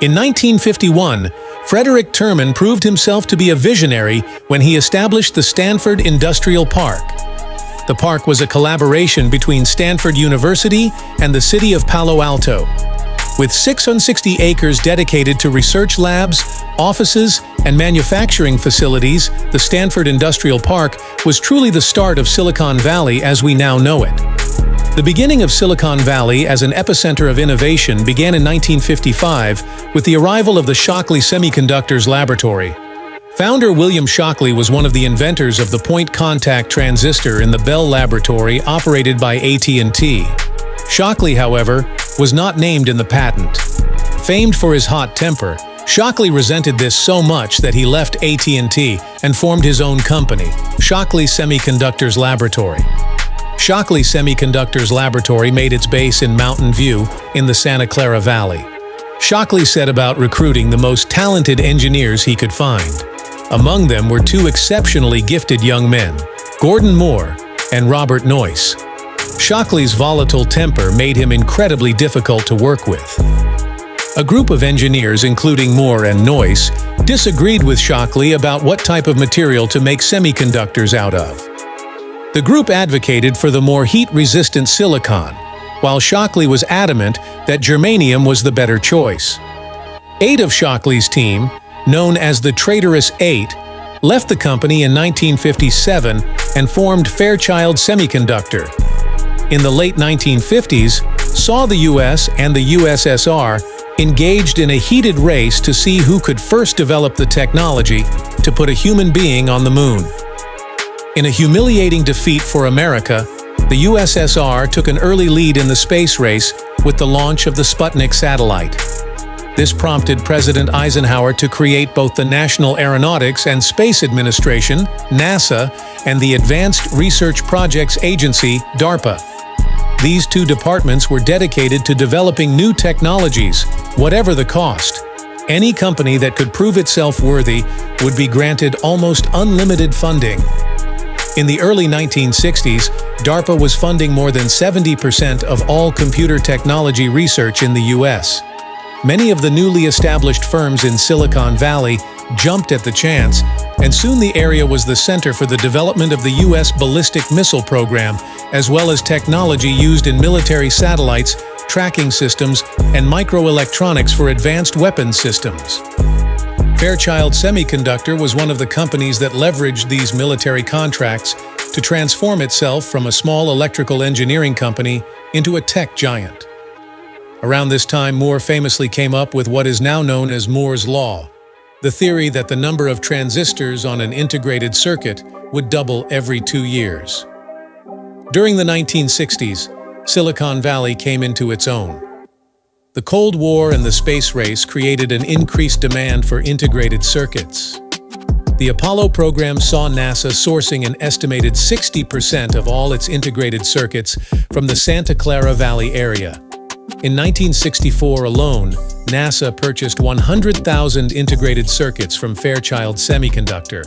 In 1951, Frederick Terman proved himself to be a visionary when he established the Stanford Industrial Park. The park was a collaboration between Stanford University and the city of Palo Alto. With 660 acres dedicated to research labs, offices, and manufacturing facilities, the Stanford Industrial Park was truly the start of Silicon Valley as we now know it. The beginning of Silicon Valley as an epicenter of innovation began in 1955 with the arrival of the Shockley Semiconductors Laboratory. Founder William Shockley was one of the inventors of the point-contact transistor in the Bell Laboratory operated by AT&T. Shockley, however, was not named in the patent. Famed for his hot temper, Shockley resented this so much that he left AT&T and formed his own company, Shockley Semiconductors Laboratory. Shockley Semiconductors Laboratory made its base in Mountain View in the Santa Clara Valley. Shockley set about recruiting the most talented engineers he could find. Among them were two exceptionally gifted young men, Gordon Moore and Robert Noyce. Shockley's volatile temper made him incredibly difficult to work with. A group of engineers, including Moore and Noyce, disagreed with Shockley about what type of material to make semiconductors out of. The group advocated for the more heat-resistant silicon, while Shockley was adamant that germanium was the better choice. 8 of Shockley's team, known as the Traitorous 8, left the company in 1957 and formed Fairchild Semiconductor. In the late 1950s, saw the US and the USSR engaged in a heated race to see who could first develop the technology to put a human being on the moon. In a humiliating defeat for America, the USSR took an early lead in the space race with the launch of the Sputnik satellite. This prompted President Eisenhower to create both the National Aeronautics and Space Administration, NASA, and the Advanced Research Projects Agency, DARPA. These two departments were dedicated to developing new technologies, whatever the cost. Any company that could prove itself worthy would be granted almost unlimited funding. In the early 1960s, DARPA was funding more than 70% of all computer technology research in the U.S. Many of the newly established firms in Silicon Valley jumped at the chance, and soon the area was the center for the development of the U.S. ballistic missile program, as well as technology used in military satellites, tracking systems, and microelectronics for advanced weapons systems. Fairchild Semiconductor was one of the companies that leveraged these military contracts to transform itself from a small electrical engineering company into a tech giant. Around this time, Moore famously came up with what is now known as Moore's Law, the theory that the number of transistors on an integrated circuit would double every 2 years. During the 1960s, Silicon Valley came into its own. The Cold War and the space race created an increased demand for integrated circuits. The Apollo program saw NASA sourcing an estimated 60% of all its integrated circuits from the Santa Clara Valley area. In 1964 alone, NASA purchased 100,000 integrated circuits from Fairchild Semiconductor.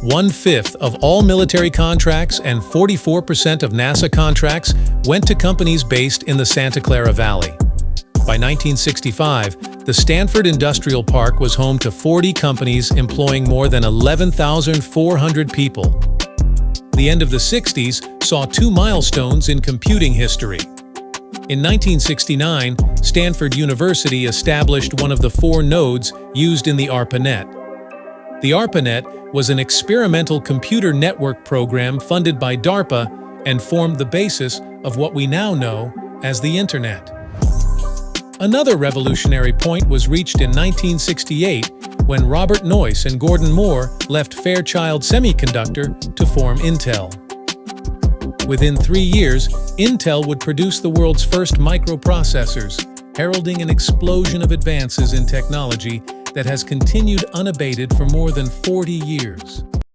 1/5 of all military contracts and 44% of NASA contracts went to companies based in the Santa Clara Valley. By 1965, the Stanford Industrial Park was home to 40 companies employing more than 11,400 people. The end of the 60s saw 2 milestones in computing history. In 1969, Stanford University established one of the 4 nodes used in the ARPANET. The ARPANET was an experimental computer network program funded by DARPA and formed the basis of what we now know as the Internet. Another revolutionary point was reached in 1968 when Robert Noyce and Gordon Moore left Fairchild Semiconductor to form Intel. Within 3 years, Intel would produce the world's first microprocessors, heralding an explosion of advances in technology that has continued unabated for more than 40 years.